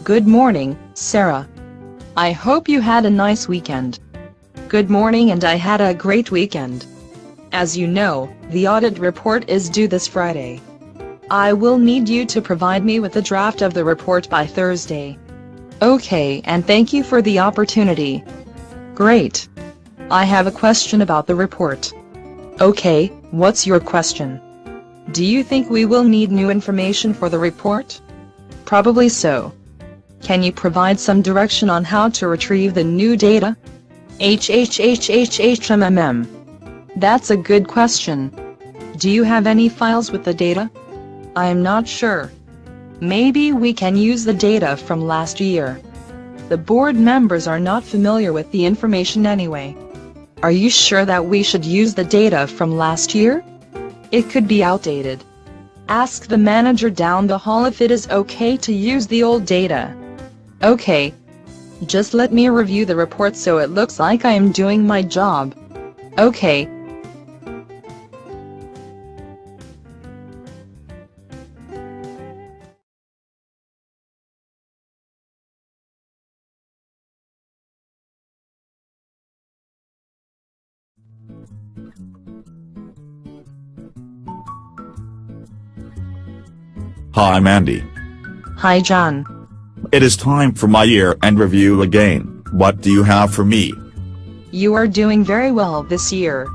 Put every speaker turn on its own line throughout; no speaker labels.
Good morning, Sarah. I hope you had a nice weekend. Good morning, and I had a great weekend. As you know, the audit report is due this Friday. I will need you to provide me with a draft of the report by Thursday. Okay, and thank you for the opportunity. Great. I have a question about the report. Okay, what's your question? Do you think we will need new information for the report? Probably so. Can you provide some direction on how to retrieve the new data? That's a good question. Do you have any files with the data? I am not sure. Maybe we can use the data from last year. The board members are not familiar with the information anyway. Are you sure that we should use the data from last year? It could be outdated. Ask the manager down the hall if it is okay to use the old data. Okay. Just let me review the report so it looks like I am doing my job. Okay.
Hi Mandy.
Hi John.
It is time for my year-end review again. What do you have for me?
You are doing very well this year.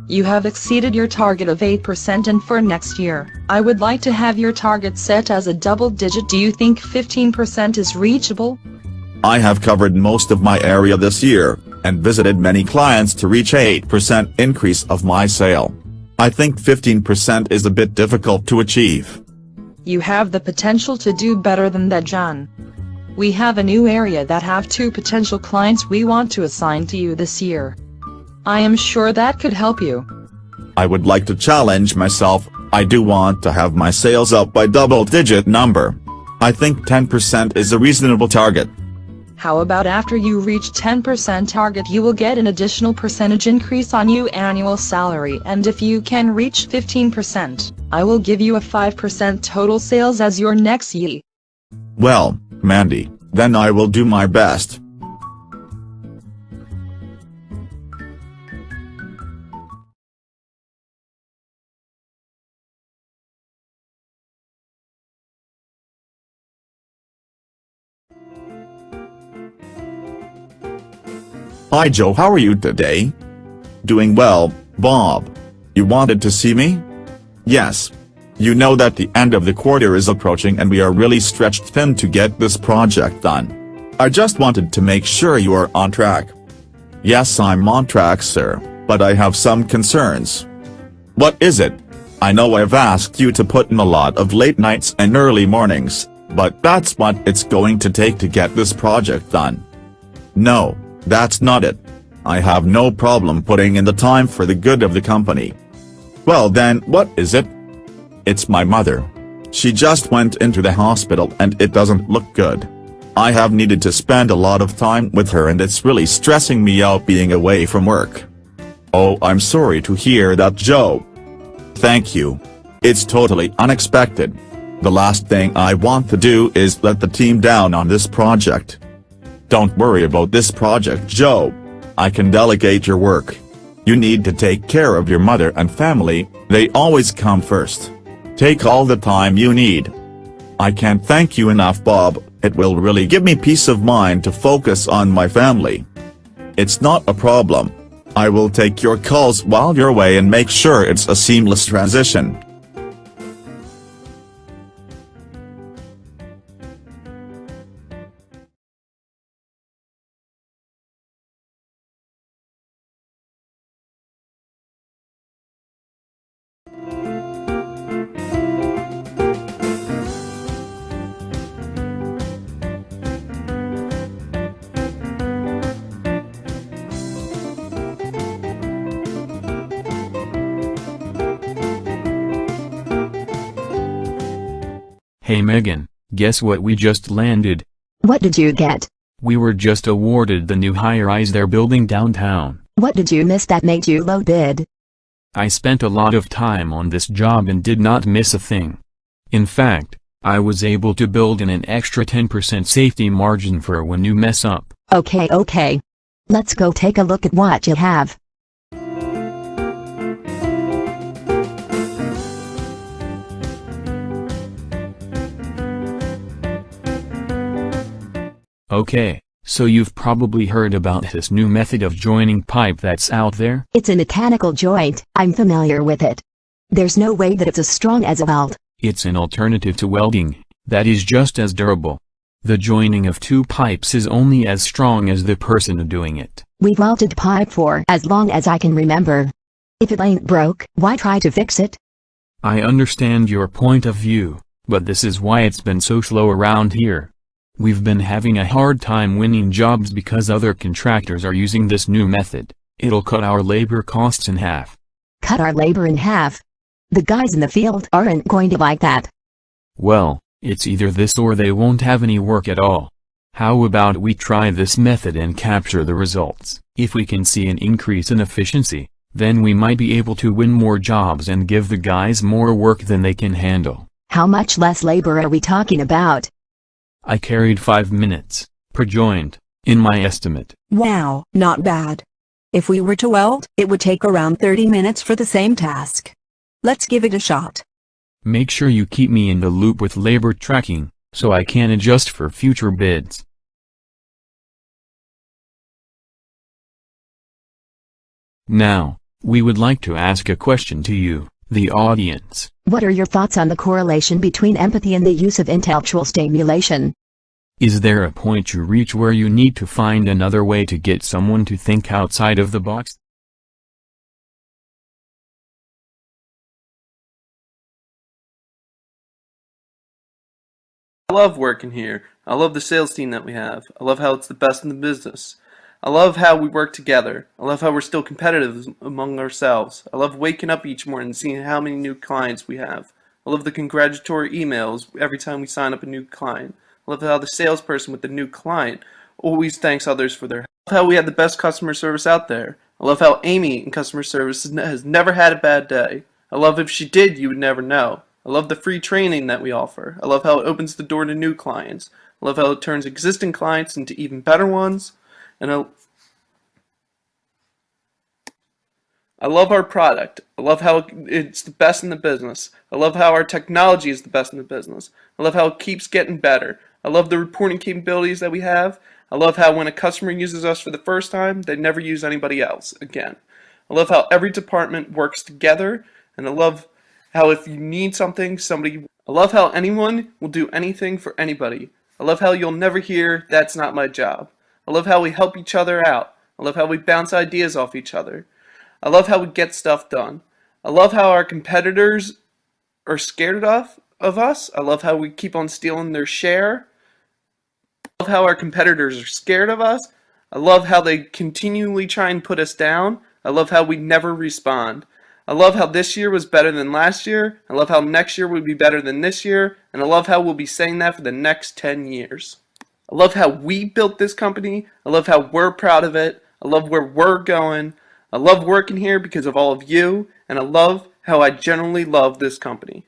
You have exceeded your target of 8%, and for next year, I would like to have your target set as a double digit. Do you think 15% is reachable?
I have covered most of my area this year, and visited many clients to reach 8% increase of my sale. I think 15% is a bit difficult to achieve.
You have the potential to do better than that, John. We have a new area that have 2 potential clients we want to assign to you this year. I am sure that could help you.
I would like to challenge myself. I do want to have my sales up by double-digit number. I think 10% is a reasonable target.
How about after you reach 10% target, you will get an additional percentage increase on your annual salary, and if you can reach 15%, I will give you a 5% total sales as your next year.
Well, Mandy, then I will do my best. Hi Joe, how are you today? Doing well, Bob. You wanted to see me? Yes. You know that the end of the quarter is approaching and we are really stretched thin to get this project done. I just wanted to make sure you are on track. Yes, I'm on track, sir, but I have some concerns. What is it? I know I've asked you to put in a lot of late nights and early mornings, but that's what it's going to take to get this project done. No. That's not it. I have no problem putting in the time for the good of the company. Well then, what is it? It's my mother. She just went into the hospital and it doesn't look good. I have needed to spend a lot of time with her and it's really stressing me out being away from work. Oh, I'm sorry to hear that, Joe. Thank you. It's totally unexpected. The last thing I want to do is let the team down on this project. Don't worry about this project, Joe. I can delegate your work. You need to take care of your mother and family, they always come first. Take all the time you need. I can't thank you enough, Bob, it will really give me peace of mind to focus on my family. It's not a problem. I will take your calls while you're away and make sure it's a seamless transition.
Hey Megan, guess what we just landed?
What did you get?
We were just awarded the new high-rise they're building downtown.
What did you miss that made you low bid?
I spent a lot of time on this job and did not miss a thing. In fact, I was able to build in an extra 10% safety margin for when you mess up.
Okay. Let's go take a look at what you have.
Okay, so you've probably heard about this new method of joining pipe that's out there?
It's a mechanical joint. I'm familiar with it. There's no way that it's as strong as a weld.
It's an alternative to welding, that is just as durable. The joining of two pipes is only as strong as the person doing it.
We've welded pipe for as long as I can remember. If it ain't broke, why try to fix it?
I understand your point of view, but this is why it's been so slow around here. We've been having a hard time winning jobs because other contractors are using this new method. It'll cut our labor costs in half.
Cut our labor in half? The guys in the field aren't going to like that.
Well, it's either this or they won't have any work at all. How about we try this method and capture the results? If we can see an increase in efficiency, then we might be able to win more jobs and give the guys more work than they can handle.
How much less labor are we talking about?
I carried 5 minutes per joint in my estimate.
Wow, not bad. If we were to weld, it would take around 30 minutes for the same task. Let's give it a shot.
Make sure you keep me in the loop with labor tracking, so I can adjust for future bids. Now, we would like to ask a question to you, the audience.
What are your thoughts on the correlation between empathy and the use of intellectual stimulation?
Is there a point you reach where you need to find another way to get someone to think outside of the box?
I love working here. I love the sales team that we have. I love how it's the best in the business. I love how we work together. I love how we're still competitive among ourselves. I love waking up each morning and seeing how many new clients we have. I love the congratulatory emails every time we sign up a new client. I love how the salesperson with the new client always thanks others for their help. I love how we have the best customer service out there. I love how Amy in customer service has never had a bad day. I love if she did, you would never know. I love the free training that we offer. I love how it opens the door to new clients. I love how it turns existing clients into even better ones. And I love our product. I love how it's the best in the business. I love how our technology is the best in the business. I love how it keeps getting better. I love the reporting capabilities that we have. I love how when a customer uses us for the first time, they never use anybody else again. I love how every department works together, and I love how if you need something, I love how anyone will do anything for anybody. I love how you'll never hear, "That's not my job." I love how we help each other out. I love how we bounce ideas off each other. I love how we get stuff done. I love how our competitors are scared of us. I love how we keep on stealing their share. I love how our competitors are scared of us. I love how they continually try and put us down. I love how we never respond. I love how this year was better than last year. I love how next year will be better than this year. And I love how we'll be saying that for the next 10 years. I love how we built this company. I love how we're proud of it. I love where we're going. I love working here because of all of you. And I love how I generally love this company.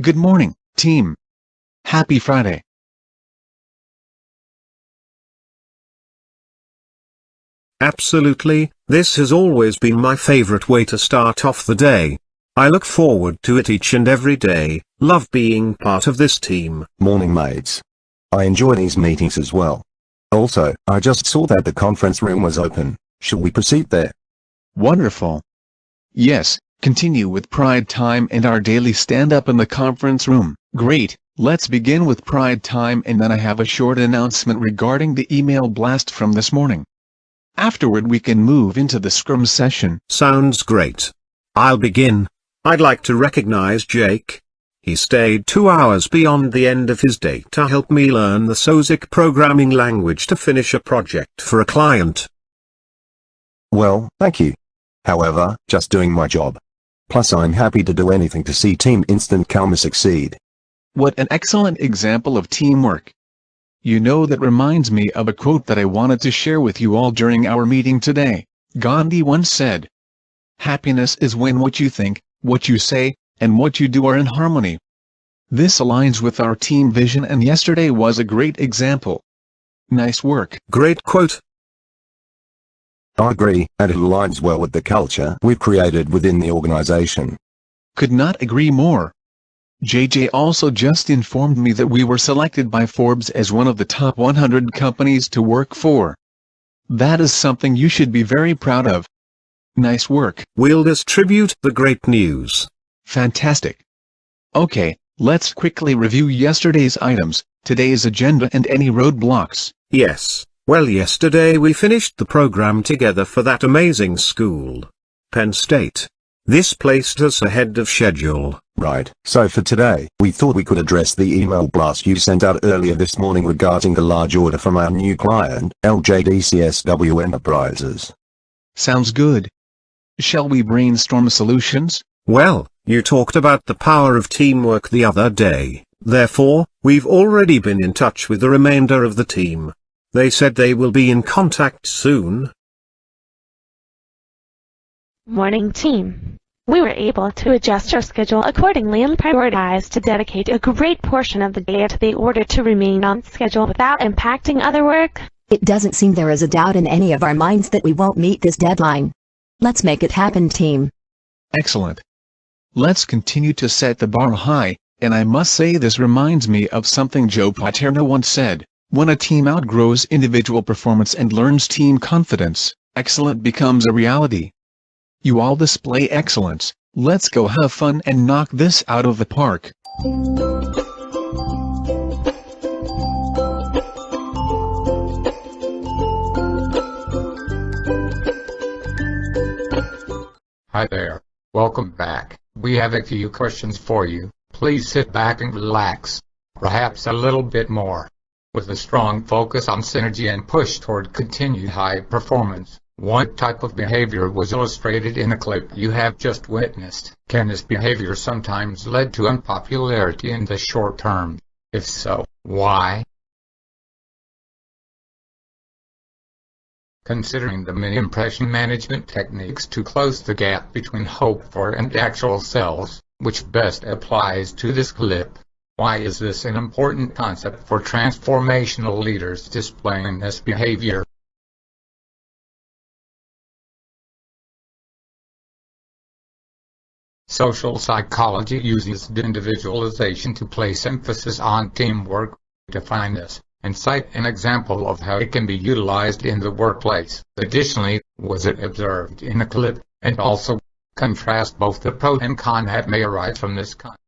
Good morning, team. Happy Friday.
Absolutely, this has always been my favorite way to start off the day. I look forward to it each and every day, love being part of this team.
Morning mates. I enjoy these meetings as well. Also, I just saw that the conference room was open. Shall we proceed there?
Wonderful. Yes, continue with Pride Time and our daily stand-up in the conference room. Great, let's begin with Pride Time and then I have a short announcement regarding the email blast from this morning. Afterward we can move into the Scrum session.
Sounds great. I'll begin. I'd like to recognize Jake. He stayed 2 hours beyond the end of his day to help me learn the SOSIC programming language to finish a project for a client.
Well, thank you. However, just doing my job. Plus I'm happy to do anything to see Team Instant Calma succeed.
What an excellent example of teamwork. You know, that reminds me of a quote that I wanted to share with you all during our meeting today. Gandhi once said, "Happiness is when what you think, what you say, and what you do are in harmony." This aligns with our team vision, and yesterday was a great example. Nice work.
Great quote.
I agree, and it aligns well with the culture we've created within the organization.
Could not agree more. JJ also just informed me that we were selected by Forbes as one of the top 100 companies to work for. That is something you should be very proud of. Nice work.
We'll distribute the great news.
Fantastic. Okay, let's quickly review yesterday's items, today's agenda, and any roadblocks.
Yes, well, yesterday we finished the program together for that amazing school, Penn State. This placed us ahead of schedule.
Right, so for today, we thought we could address the email blast you sent out earlier this morning regarding the large order from our new client, LJDCSW Enterprises.
Sounds good. Shall we brainstorm solutions?
Well, you talked about the power of teamwork the other day, therefore, we've already been in touch with the remainder of the team. They said they will be in contact soon.
Morning team. We were able to adjust our schedule accordingly and prioritize to dedicate a great portion of the day to the order to remain on schedule without impacting other work.
It doesn't seem there is a doubt in any of our minds that we won't meet this deadline. Let's make it happen, team.
Excellent. Let's continue to set the bar high, and I must say this reminds me of something Joe Paterno once said: when a team outgrows individual performance and learns team confidence, excellent becomes a reality. You all display excellence. Let's go have fun and knock this out of the park.
Hi there. Welcome back. We have a few questions for you. Please sit back and relax. Perhaps a little bit more. With a strong focus on synergy and push toward continued high performance, what type of behavior was illustrated in the clip you have just witnessed? Can this behavior sometimes lead to unpopularity in the short term? If so, why? Considering the many impression management techniques to close the gap between hoped for and actual sales, which best applies to this clip? Why is this an important concept for transformational leaders displaying this behavior? Social psychology uses individualization to place emphasis on teamwork. Define this, and cite an example of how it can be utilized in the workplace. Additionally, was it observed in the clip, and also contrast both the pro and con that may arise from this concept.